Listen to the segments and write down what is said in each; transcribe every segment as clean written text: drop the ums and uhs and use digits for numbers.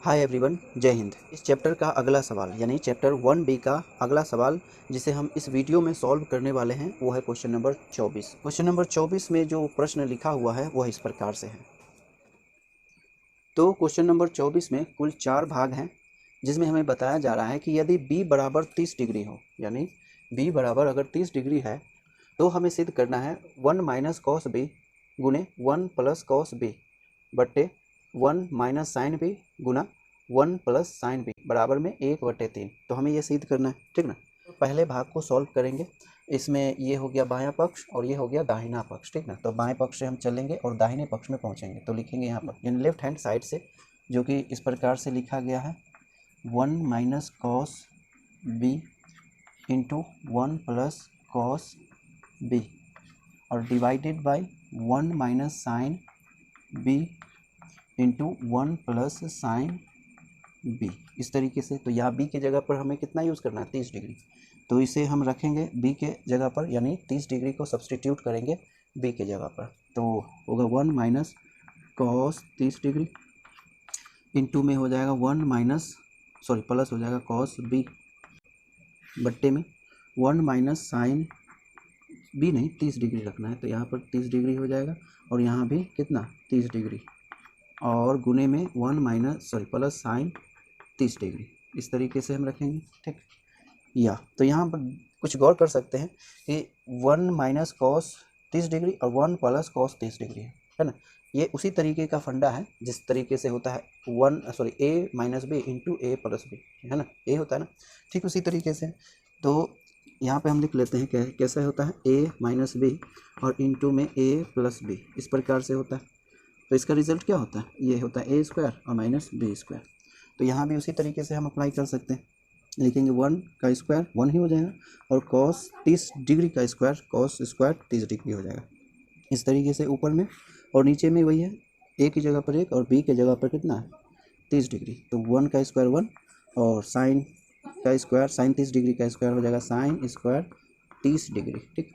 Hi everyone, जय हिंद। इस chapter का अगला सवाल यानी चैप्टर 1B का अगला सवाल जिसे हम इस वीडियो में सॉल्व करने वाले हैं वो है क्वेश्चन नंबर 24। क्वेश्चन नंबर 24 में जो प्रश्न लिखा हुआ है वह इस प्रकार से है। तो क्वेश्चन नंबर 24 में कुल 4 भाग हैं जिसमें हमें बताया जा रहा है कि यदि b बराबर 30 डिग्री हो, यानी b बराबर अगर 30 डिग्री है तो हमें सिद्ध करना है 1 माइनस कॉस बी गुने 1 प्लस कॉस बी बट्टे 1 माइनस साइन बी गुना 1 प्लस साइन बी बराबर में 1/3। तो हमें ये सिद्ध करना है, ठीक ना। पहले भाग को सॉल्व करेंगे। इसमें ये हो गया बायां पक्ष और ये हो गया दाहिना पक्ष, ठीक ना। तो बाएं पक्ष से हम चलेंगे और दाहिने पक्ष में पहुंचेंगे। तो लिखेंगे यहाँ पर यानी लेफ्ट हैंड साइड से, जो कि इस प्रकार से लिखा गया है 1 minus cos B into 1 plus cos B और divided by 1 minus sine B into 1 plus sine B, इस तरीके से। तो यहाँ बी के जगह पर हमें कितना यूज़ करना है, 30 डिग्री। तो इसे हम रखेंगे बी के जगह पर, यानी 30 डिग्री को सब्सटीट्यूट करेंगे बी के जगह पर। तो होगा 1 माइनस कॉस 30 डिग्री इंटू में हो जाएगा 1 माइनस प्लस हो जाएगा कॉस बी बट्टे में 1 माइनस साइन बी, नहीं 30 डिग्री रखना है तो यहाँ पर 30 डिग्री हो जाएगा और यहाँ भी कितना 30 डिग्री और गुने में 1 माइनस प्लस साइन 30 डिग्री, इस तरीके से हम रखेंगे, ठीक। या तो यहाँ पर कुछ गौर कर सकते हैं कि 1 माइनस कॉस 30 डिग्री और 1 प्लस कॉस 30 डिग्री है ना। ये उसी तरीके का फंडा है जिस तरीके से होता है ए माइनस बी इंटू ए प्लस बी, है ना, ए होता है ना, ठीक उसी तरीके से। तो यहाँ पे हम लिख लेते हैं कैसा होता है ए माइनस बी और इंटू में ए प्लस बी, इस प्रकार से होता है। तो इसका रिजल्ट क्या होता है, ये होता है ए स्क्वायर और माइनस बी स्क्वायर। तो यहाँ भी उसी तरीके से हम अप्लाई कर सकते हैं। लिखेंगे 1 का स्क्वायर 1 ही हो जाएगा और कॉस 30 डिग्री का स्क्वायर कॉस स्क्वायर 30 डिग्री हो जाएगा, इस तरीके से ऊपर में। और नीचे में वही है, ए की जगह पर 1 और बी के जगह पर कितना है 30 डिग्री। तो 1 का स्क्वायर 1 और साइन का स्क्वायर साइन 30 डिग्री का स्क्वायर हो जाएगा साइन स्क्वायर 30 डिग्री, ठीक।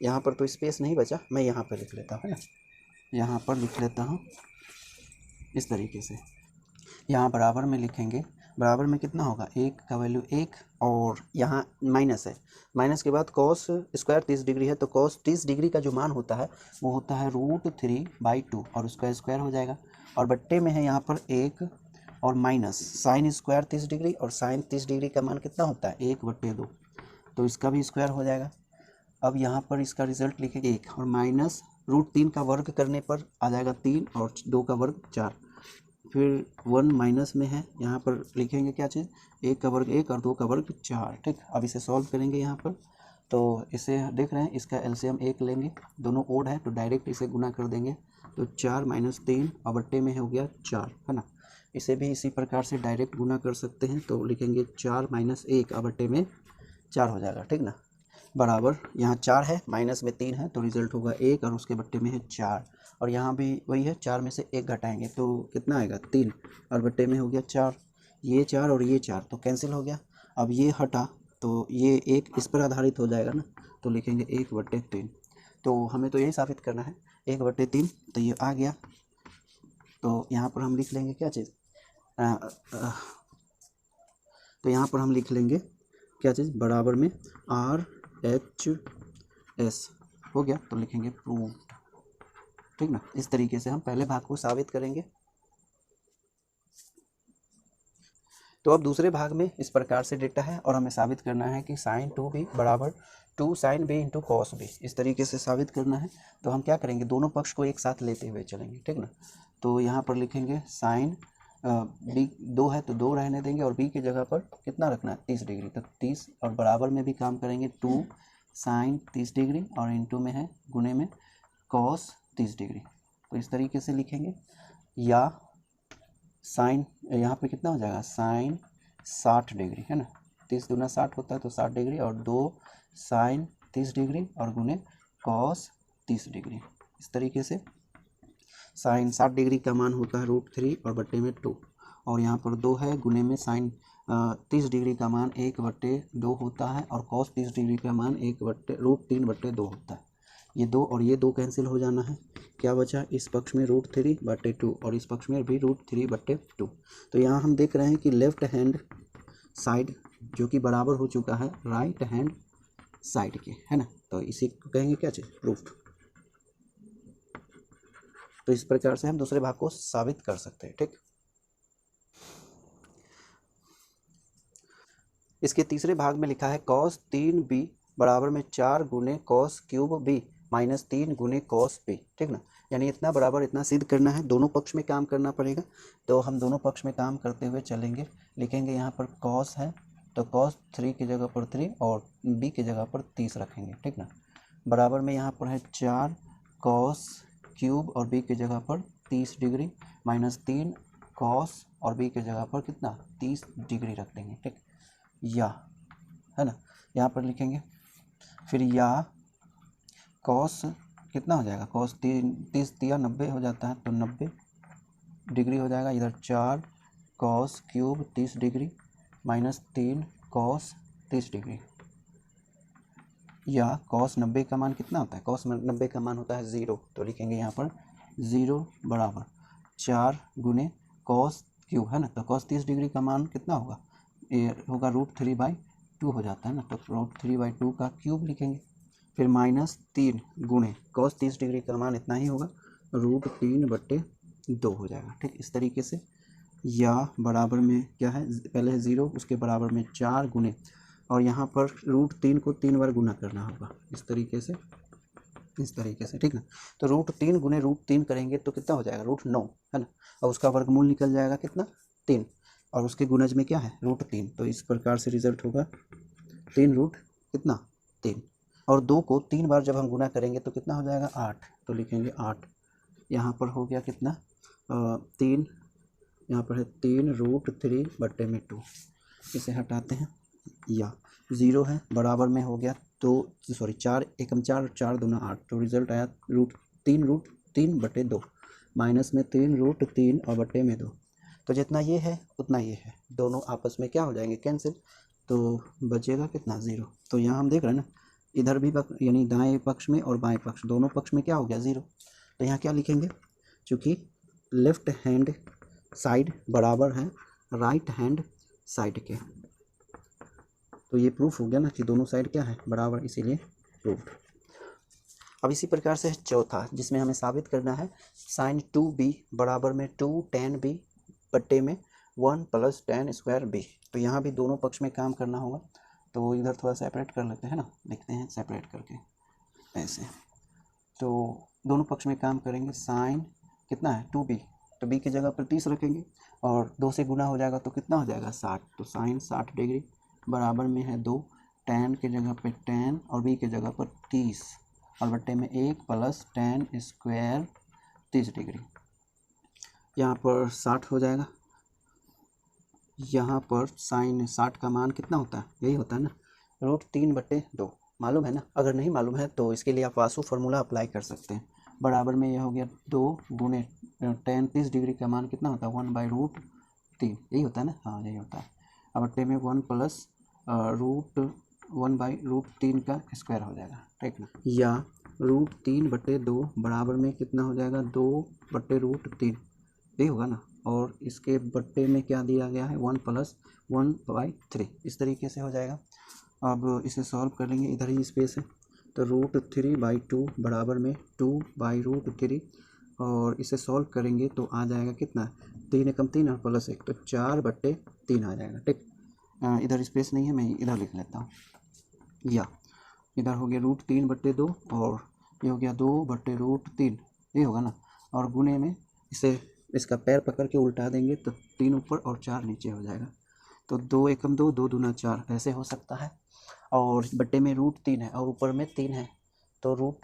यहाँ पर तो स्पेस नहीं बचा, मैं यहाँ पर लिख लेता हूँ, है ना, यहाँ पर लिख लेता हूँ इस तरीके से। यहाँ बराबर में लिखेंगे, बराबर में कितना होगा 1 का वैल्यू 1 और यहाँ माइनस है, माइनस के बाद कॉस स्क्वायर 30 डिग्री है तो कॉस 30 डिग्री का जो मान होता है वो होता है √3/2 और उसका स्क्वायर हो जाएगा। और बट्टे में है यहाँ पर 1 और माइनस साइन स्क्वायर 30 डिग्री और साइन 30 डिग्री का मान कितना होता है 1/2, तो इसका भी स्क्वायर हो जाएगा। अब यहाँ पर इसका रिजल्ट लिखेंगे 1 और माइनस √3 का वर्ग करने पर आ जाएगा 3 और 2 का वर्ग 4, फिर 1 माइनस में है, यहाँ पर लिखेंगे क्या चीज़ 1 का वर्ग 1 और 2 का वर्ग 4, ठीक। अब इसे सॉल्व करेंगे यहाँ पर। तो इसे देख रहे हैं, इसका एलसीएम 1 लेंगे, दोनों ओड है तो डायरेक्ट इसे गुना कर देंगे। तो 4 माइनस 3 और बट्टे में हो गया 4, है ना। इसे भी इसी प्रकार से डायरेक्ट गुना कर सकते हैं। तो लिखेंगे 4 माइनस 1 और बट्टे में 4 हो जाएगा, ठीक ना। बराबर यहाँ 4 है, माइनस में 3 है तो रिजल्ट होगा 1 और उसके बट्टे में है 4। और यहाँ भी वही है, 4 में से 1 घटाएंगे तो कितना आएगा 3 और बट्टे में हो गया 4, ये 4 और ये 4 तो कैंसिल हो गया। अब ये हटा तो ये 1 इस पर आधारित हो जाएगा ना, तो लिखेंगे 1/3। तो हमें तो यही साबित करना है 1/3, तो ये आ गया। तो यहाँ पर हम लिख लेंगे क्या चीज़, तो यहाँ पर हम लिख लेंगे क्या चीज़, बराबर में RHS हो गया तो लिखेंगे प्रूव्ड, ठीक ना। इस तरीके से हम पहले भाग को साबित करेंगे। तो अब दूसरे भाग में इस प्रकार से डेटा है और हमें साबित करना है कि sin 2b बराबर 2 sin b into cos b, इस तरीके से साबित करना है। तो हम क्या करेंगे, दोनों पक्ष को एक साथ लेते हुए चलेंगे, ठीक ना। तो यहाँ पर लिखेंगे साइन b 2 है तो 2 रहने देंगे और b की जगह पर कितना रखना है 30 डिग्री, तो 30 और बराबर में भी काम करेंगे 2 साइन 30 डिग्री और इंटू में है गुने में कॉस 30 डिग्री, तो इस तरीके से लिखेंगे। या साइन यहाँ पे कितना हो जाएगा साइन 60 डिग्री, है ना, 30 दूना 60 होता है तो 60 डिग्री और 2 साइन 30 डिग्री और गुने कॉस 30 डिग्री, इस तरीके से। साइन 60 डिग्री का मान होता है √3 और बट्टे में 2 और यहाँ पर 2 है, गुने में साइन 30 डिग्री का मान 1/2 होता है और कॉस 30 डिग्री का मान √3/2 होता है। ये 2 और ये 2 कैंसिल हो जाना है। क्या बचा, इस पक्ष में √3/2 और इस पक्ष में भी √3/2। तो यहाँ हम देख रहे हैं कि लेफ्ट हैंड साइड जो कि बराबर हो चुका है राइट हैंड साइड के, है ना। तो इसी को कहेंगे क्या चीज़, प्रूफ। तो इस प्रकार से हम दूसरे भाग को साबित कर सकते हैं, ठीक। इसके तीसरे भाग में लिखा है cos 3b बराबर में 4 गुने cos क्यूब b माइनस 3 गुने cos b, ठीक ना। यानी इतना बराबर इतना सिद्ध करना है, दोनों पक्ष में काम करना पड़ेगा। तो हम दोनों पक्ष में काम करते हुए चलेंगे। लिखेंगे यहाँ पर cos है तो cos 3 की जगह पर 3 और b की जगह पर 30 रखेंगे, ठीक ना। बराबर में यहाँ पर है 4 cos क्यूब और b की जगह पर 30 डिग्री माइनस 3 cos और b की जगह पर कितना 30 डिग्री रख देंगे, ठीक। या, है ना, यहाँ पर लिखेंगे फिर या कॉस कितना हो जाएगा, कॉस 30 दिया 90 हो जाता है तो 90 डिग्री हो जाएगा। इधर 4 cos cube 30 degree minus 3 cos 30 degree. या कॉस 90 का मान कितना होता है, कॉस 90 का मान होता है 0। तो लिखेंगे यहाँ पर 0 बराबर 4 गुने कॉस क्यूब, है ना। तो कॉस 30 डिग्री का मान कितना होगा, ये होगा √3/2 हो जाता है ना। तो √3/2 का क्यूब लिखेंगे। फिर माइनस 3 गुणे कॉस 30 डिग्री का मान इतना ही होगा √3/2 हो जाएगा, ठीक। इस तरीके से या बराबर में क्या है, पहले है 0 उसके बराबर में 4 गुने और यहाँ पर √3 को 3 बार गुना करना होगा, इस तरीके से, ठीक ना। तो √3 गुने √3 करेंगे तो कितना हो जाएगा √9, है ना। और उसका वर्गमूल निकल जाएगा कितना 3 और उसके गुणज में क्या है √3। तो इस प्रकार से रिजल्ट होगा 3 रूट कितना 3 और 2 को 3 बार जब हम गुना करेंगे तो कितना हो जाएगा 8। तो लिखेंगे 8। यहाँ पर हो गया कितना 3, यहाँ पर है 3√3/2। इसे हटाते हैं या 0 है बराबर में हो गया 4 एकम 4 4 दूना 8। तो रिजल्ट आया √3/2 माइनस में 3√3 और बटे में 2। तो जितना ये है उतना ये है, दोनों आपस में क्या हो जाएंगे कैंसिल। तो बचेगा कितना 0। तो यहाँ हम देख रहे हैं ना, इधर भी यानी दाएं पक्ष में और बाएं पक्ष दोनों पक्ष में क्या हो गया 0। तो यहाँ क्या लिखेंगे, चूँकि लेफ्ट हैंड साइड बराबर है राइट हैंड साइड के, तो ये प्रूफ हो गया ना कि दोनों साइड क्या है बराबर, इसीलिए प्रूफ। अब इसी प्रकार से चौथा जिसमें हमें साबित करना है sin 2b बराबर में 2 tan b बट्टे में 1 + tan² b। तो यहाँ भी दोनों पक्ष में काम करना होगा। तो इधर थोड़ा सेपरेट कर लेते हैं ना, लिखते हैं सेपरेट करके ऐसे। तो दोनों पक्ष में काम करेंगे, साइन कितना है 2b तो b की जगह पर 30 रखेंगे और 2 से गुना हो जाएगा तो कितना हो जाएगा 60। तो साइन 60 डिग्री बराबर में है 2 tan की जगह पर tan और b की जगह पर 30 और बट्टे में 1 + tan² 30 डिग्री। यहाँ पर 60 हो जाएगा। यहाँ पर साइन 60 का मान कितना होता है, यही होता है ना √3/2। मालूम है ना, अगर नहीं मालूम है तो इसके लिए आप वासु फार्मूला अप्लाई कर सकते हैं। बराबर में यह हो गया 2 गुने tan 30 डिग्री का मान कितना होता है 1/√3, यही होता है ना, हाँ यही होता है। अब बट्टे में 1 + √1/√3 का स्क्वायर हो जाएगा, ठीक ना। या √3/2 बराबर में कितना हो जाएगा 2/√3, यही होगा ना। और इसके बट्टे में क्या दिया गया है 1 + 1/3, इस तरीके से हो जाएगा। अब इसे सॉल्व कर लेंगे, इधर ही स्पेस है तो √3/2 बराबर में 2/√3 और इसे सॉल्व करेंगे तो आ जाएगा कितना 3 एकम 3 और +1 तो 4/3 आ जाएगा, ठीक। इधर स्पेस नहीं है, मैं इधर लिख लेता हूँ। या इधर हो गया √3/2 और ये हो गया 2/√3, ये होगा ना। और गुने में इसे इसका पैर पकड़ के उल्टा देंगे तो 3 ऊपर और 4 नीचे हो जाएगा। तो 2 एकम 2 2 दूना 4 ऐसे हो सकता है। और बट्टे में √3 है और ऊपर में 3 है तो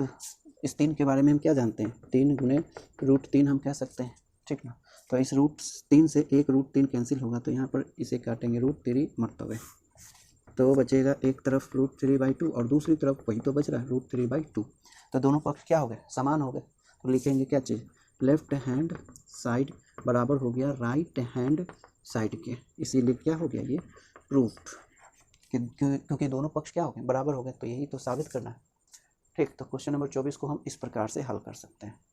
इस 3 के बारे में हम क्या जानते हैं, 3 गुने √3 हम कह सकते हैं, ठीक ना। तो इस √3 से एक √3 कैंसिल होगा तो यहाँ पर इसे काटेंगे √3 मरतबे तो बचेगा एक तरफ √3/2 और दूसरी तरफ वही तो बच रहा है √3/2। तो दोनों पक्ष क्या हो गए समान हो गए। तो लिखेंगे क्या चीज़, लेफ्ट हैंड साइड बराबर हो गया राइट हैंड साइड के, इसीलिए क्या हो गया ये प्रूफ, क्योंकि दोनों पक्ष क्या हो गए बराबर हो गए। तो यही तो साबित करना है, ठीक, तो क्वेश्चन नंबर 24 को हम इस प्रकार से हल कर सकते हैं।